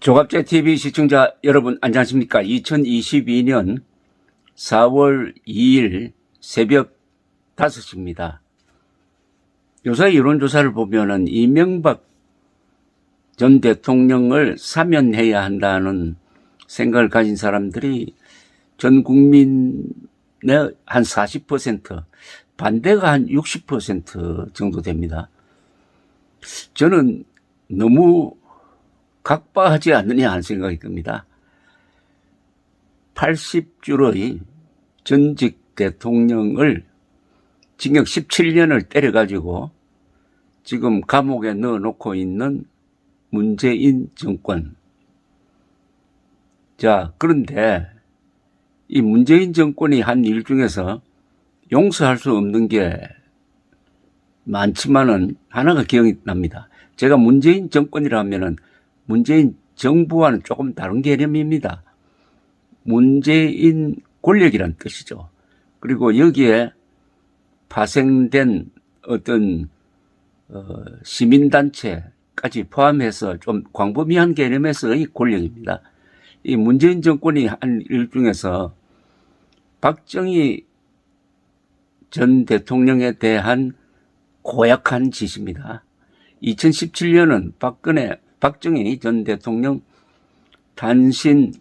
조갑제 TV 시청자 여러분 안녕하십니까? 2022년 4월 2일 새벽 5시입니다. 요새 여론조사를 보면은 이명박 전 대통령을 사면해야 한다는 생각을 가진 사람들이 전 국민의 한 40%, 반대가 한 60% 정도 됩니다. 저는 너무 각박하지 않느냐 하는 생각이 듭니다. 80줄의 전직 대통령을 징역 17년을 때려가지고 지금 감옥에 넣어놓고 있는 문재인 정권. 자, 그런데 이 문재인 정권이 한 일 중에서 용서할 수 없는 게 많지만은 하나가 기억이 납니다. 제가 문재인 정권이라 하면은 문재인 정부와는 조금 다른 개념입니다. 문재인 권력이란 뜻이죠. 그리고 여기에 파생된 어떤 시민단체까지 포함해서 좀 광범위한 개념에서의 권력입니다. 이 문재인 정권이 한 일 중에서 박정희 전 대통령에 대한 고약한 짓입니다. 2017년은 박정희 전 대통령 탄신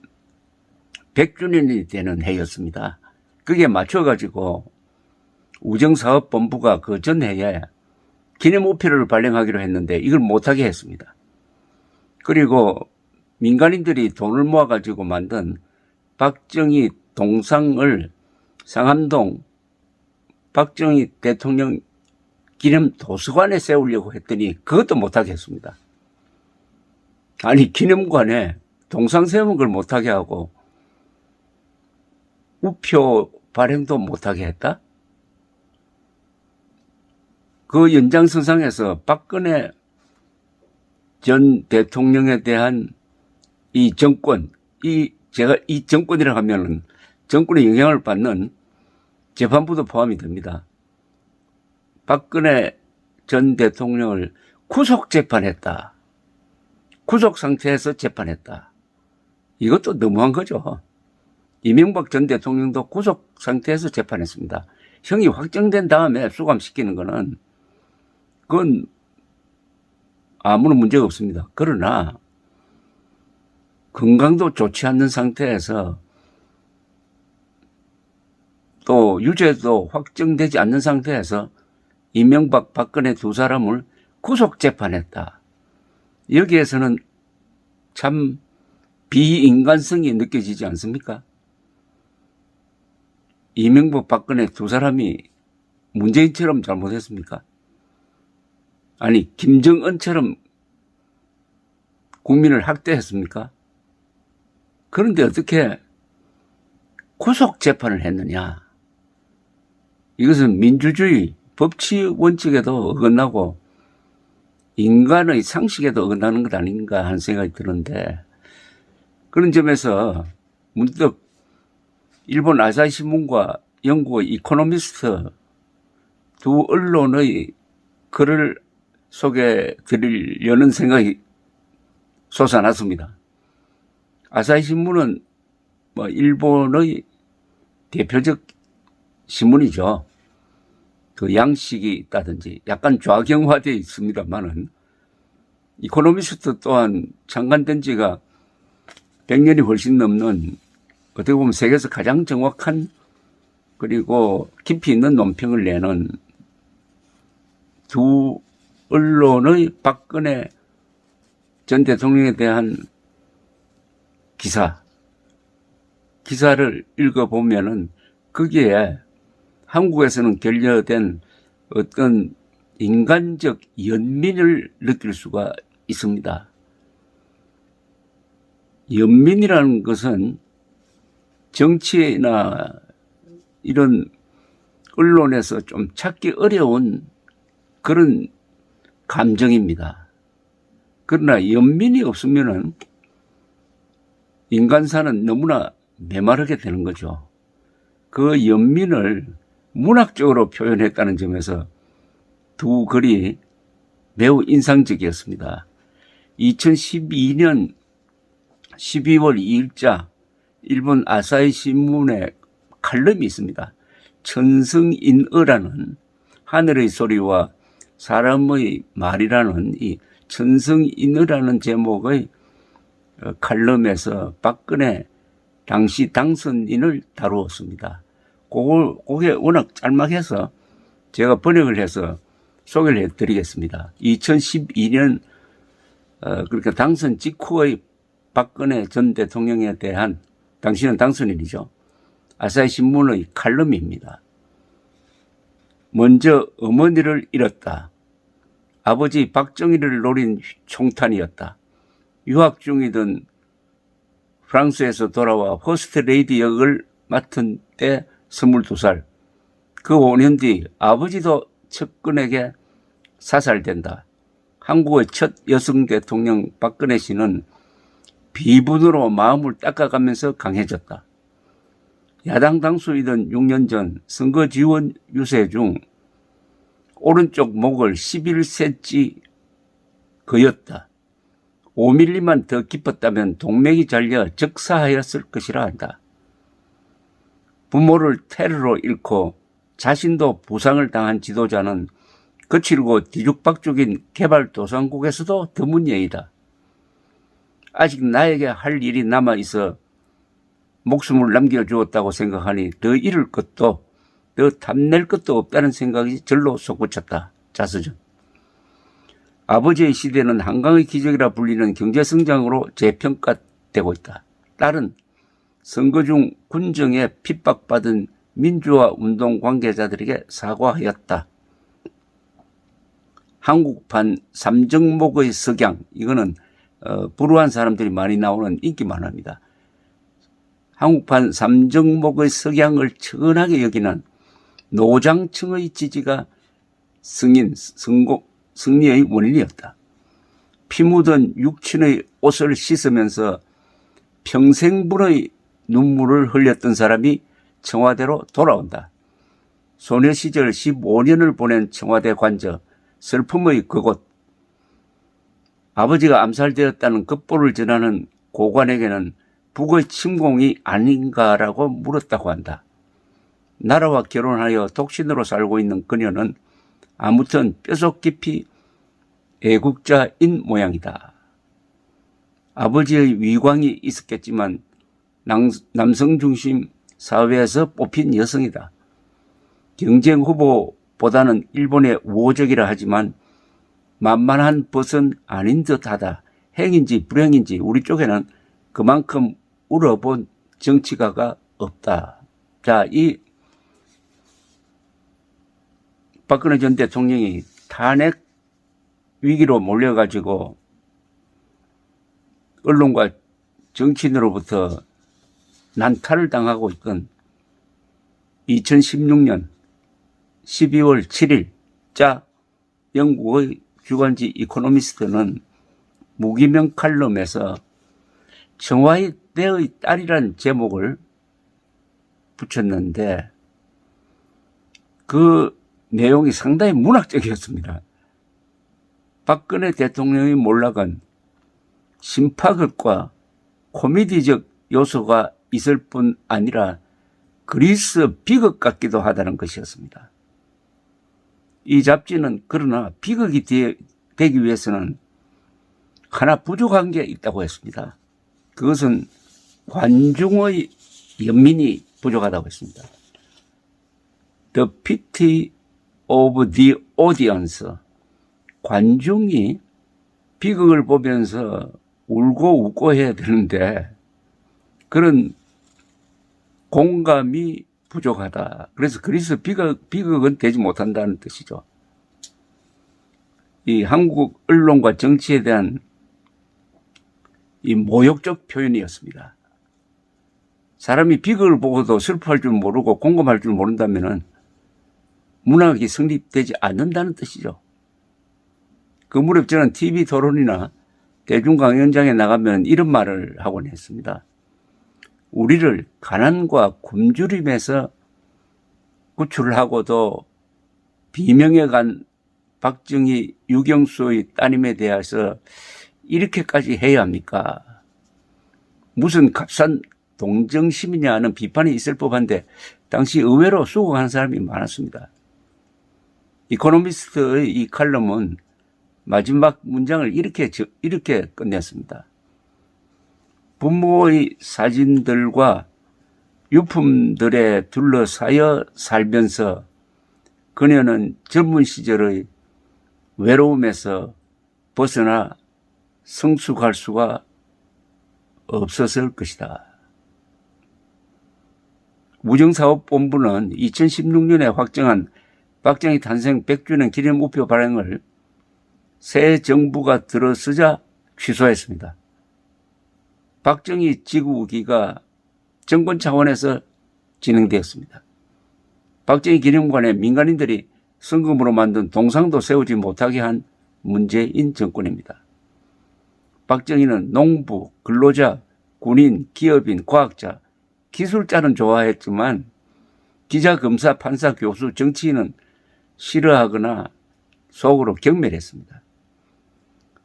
100주년이 되는 해였습니다. 그게 맞춰가지고 우정사업본부가 그 전해에 기념우표를 발행하기로 했는데 이걸 못하게 했습니다. 그리고 민간인들이 돈을 모아가지고 만든 박정희 동상을 상암동 박정희 대통령 기념 도서관에 세우려고 했더니 그것도 못하게 했습니다. 아니, 기념관에 동상 세우는 걸 못하게 하고 우표 발행도 못하게 했다? 그 연장선상에서 박근혜 전 대통령에 대한 이 정권, 제가 이 정권이라고 하면은 정권의 영향을 받는 재판부도 포함이 됩니다. 박근혜 전 대통령을 구속 재판했다. 구속 상태에서 재판했다. 이것도 너무한 거죠. 이명박 전 대통령도 구속 상태에서 재판했습니다. 형이 확정된 다음에 수감시키는 거는 그건 아무런 문제가 없습니다. 그러나 건강도 좋지 않는 상태에서 또 유죄도 확정되지 않는 상태에서 이명박, 박근혜 두 사람을 구속 재판했다. 여기에서는 참 비인간성이 느껴지지 않습니까? 이명박, 박근혜 두 사람이 문재인처럼 잘못했습니까? 아니, 김정은처럼 국민을 학대했습니까? 그런데 어떻게 구속 재판을 했느냐? 이것은 민주주의, 법치 원칙에도 어긋나고 인간의 상식에도 어긋나는 것 아닌가 하는 생각이 드는데, 그런 점에서 문득 일본 아사히 신문과 영국의 이코노미스트 두 언론의 글을 소개해 드리려는 생각이 솟아났습니다. 아사히 신문은 일본의 대표적 신문이죠. 그 양식이 있다든지 약간 좌경화되어 있습니다만은 이코노미스트 또한 창간된 지가 100년이 훨씬 넘는 어떻게 보면 세계에서 가장 정확한 그리고 깊이 있는 논평을 내는 두 언론의 박근혜 전 대통령에 대한 기사를 읽어보면은 거기에 한국에서는 결여된 어떤 인간적 연민을 느낄 수가 있습니다. 연민이라는 것은 정치나 이런 언론에서 좀 찾기 어려운 그런 감정입니다. 그러나 연민이 없으면은 인간사는 너무나 메마르게 되는 거죠. 그 연민을 문학적으로 표현했다는 점에서 두 글이 매우 인상적이었습니다. 2012년 12월 2일자 일본 아사히 신문에 칼럼이 있습니다. 천성인어라는 하늘의 소리와 사람의 말이라는 이 천성인어라는 제목의 칼럼에서 박근혜 당시 당선인을 다루었습니다. 그게 워낙 짤막해서 제가 번역을 해서 소개를 해드리겠습니다. 2012년 그러니까 당선 직후의 박근혜 전 대통령에 대한 당시는 당선인이죠. 아사히 신문의 칼럼입니다. 먼저 어머니를 잃었다. 아버지 박정희를 노린 총탄이었다. 유학 중이던 프랑스에서 돌아와 퍼스트 레이디 역을 맡은 때 22살. 그 5년 뒤 아버지도 측근에게 사살된다. 한국의 첫 여성 대통령 박근혜 씨는 비분으로 마음을 닦아가면서 강해졌다. 야당 당수이던 6년 전 선거 지원 유세 중 오른쪽 목을 11cm 그였다. 5mm만 더 깊었다면 동맥이 잘려 적사하였을 것이라 한다. 부모를 테러로 잃고 자신도 부상을 당한 지도자는 거칠고 뒤죽박죽인 개발도상국에서도 드문 예이다. 아직 나에게 할 일이 남아있어 목숨을 남겨주었다고 생각하니 더 잃을 것도 더 탐낼 것도 없다는 생각이 절로 솟구쳤다. 자서전. 아버지의 시대는 한강의 기적이라 불리는 경제성장으로 재평가되고 있다. 딸은 선거 중 군정에 핍박받은 민주화 운동 관계자들에게 사과하였다. 한국판 삼정목의 석양, 이거는 불우한 사람들이 많이 나오는 인기 만화입니다. 한국판 삼정목의 석양을 천하게 여기는 노장층의 지지가 승리의 원인이었다. 피 묻은 육친의 옷을 씻으면서 평생분의 눈물을 흘렸던 사람이 청와대로 돌아온다. 소녀 시절 15년을 보낸 청와대 관저, 슬픔의 그곳. 아버지가 암살되었다는 급보를 전하는 고관에게는 북의 침공이 아닌가라고 물었다고 한다. 나라와 결혼하여 독신으로 살고 있는 그녀는 아무튼 뼛속 깊이 애국자인 모양이다. 아버지의 위광이 있었겠지만 남성 중심 사회에서 뽑힌 여성이다. 경쟁 후보보다는 일본의 우호적이라 하지만 만만한 벗은 아닌 듯하다. 행인지 불행인지 우리 쪽에는 그만큼 울어본 정치가가 없다. 자, 이 박근혜 전 대통령이 탄핵 위기로 몰려가지고 언론과 정치인으로부터 난타를 당하고 있던 2016년 12월 7일자 영국의 주간지 이코노미스트는 무기명 칼럼에서 청와대의 딸이란 제목을 붙였는데 그 내용이 상당히 문학적이었습니다. 박근혜 대통령의 몰락은 심파극과 코미디적 요소가 있을 뿐 아니라 그리스 비극 같기도 하다는 것이었습니다. 이 잡지는 그러나 비극이 되기 위해서는 하나 부족한 게 있다고 했습니다. 그것은 관중의 연민이 부족하다고 했습니다. The pity of the audience. 관중이 비극을 보면서 울고 웃고 해야 되는데 그런 공감이 부족하다. 그래서 그리스 비극은 되지 못한다는 뜻이죠. 이 한국 언론과 정치에 대한 이 모욕적 표현이었습니다. 사람이 비극을 보고도 슬퍼할 줄 모르고 공감할 줄 모른다면은 문학이 성립되지 않는다는 뜻이죠. 그 무렵 저는 TV 토론이나 대중강연장에 나가면 이런 말을 하곤 했습니다. 우리를 가난과 굶주림에서 구출하고도 비명에 간 박정희, 유경수의 따님에 대해서 이렇게까지 해야 합니까? 무슨 값싼 동정심이냐 하는 비판이 있을 법한데 당시 의외로 수긍하는 사람이 많았습니다. 이코노미스트의 이 칼럼은 마지막 문장을 이렇게 끝냈습니다. 부모의 사진들과 유품들에 둘러싸여 살면서 그녀는 젊은 시절의 외로움에서 벗어나 성숙할 수가 없었을 것이다. 우정사업본부는 2016년에 확정한 박정희 탄생 100주년 기념 우표 발행을 새 정부가 들어서자 취소했습니다. 박정희 지구기가 정권 차원에서 진행되었습니다. 박정희 기념관에 민간인들이 성금으로 만든 동상도 세우지 못하게 한 문재인 정권입니다. 박정희는 농부, 근로자, 군인, 기업인, 과학자, 기술자는 좋아했지만 기자, 검사, 판사, 교수, 정치인은 싫어하거나 속으로 경멸했습니다.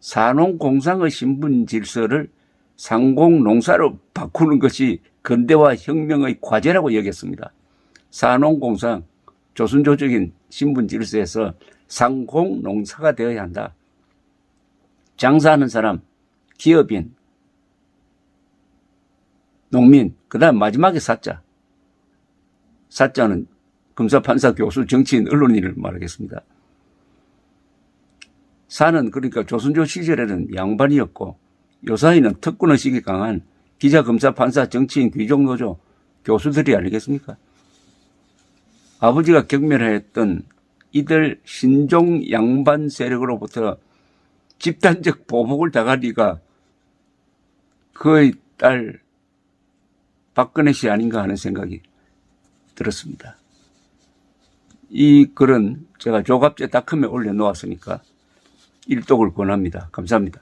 산업공상의 신분 질서를 상공농사로 바꾸는 것이 근대화 혁명의 과제라고 여겼습니다. 산업공상, 조선조적인 신분 질서에서 상공농사가 되어야 한다. 장사하는 사람, 기업인, 농민, 그 다음 마지막에 사자. 사자는 검사, 판사, 교수, 정치인, 언론인을 말하겠습니다. 사는 그러니까 조선조 시절에는 양반이었고 요사이는 특권의식이 강한 기자, 검사, 판사, 정치인, 귀족, 노조, 교수들이 아니겠습니까? 아버지가 경멸했던 이들 신종 양반 세력으로부터 집단적 보복을 당할 리가 그의 딸 박근혜 씨 아닌가 하는 생각이 들었습니다. 이 글은 제가 조갑제닷컴에 올려놓았으니까 일독을 권합니다. 감사합니다.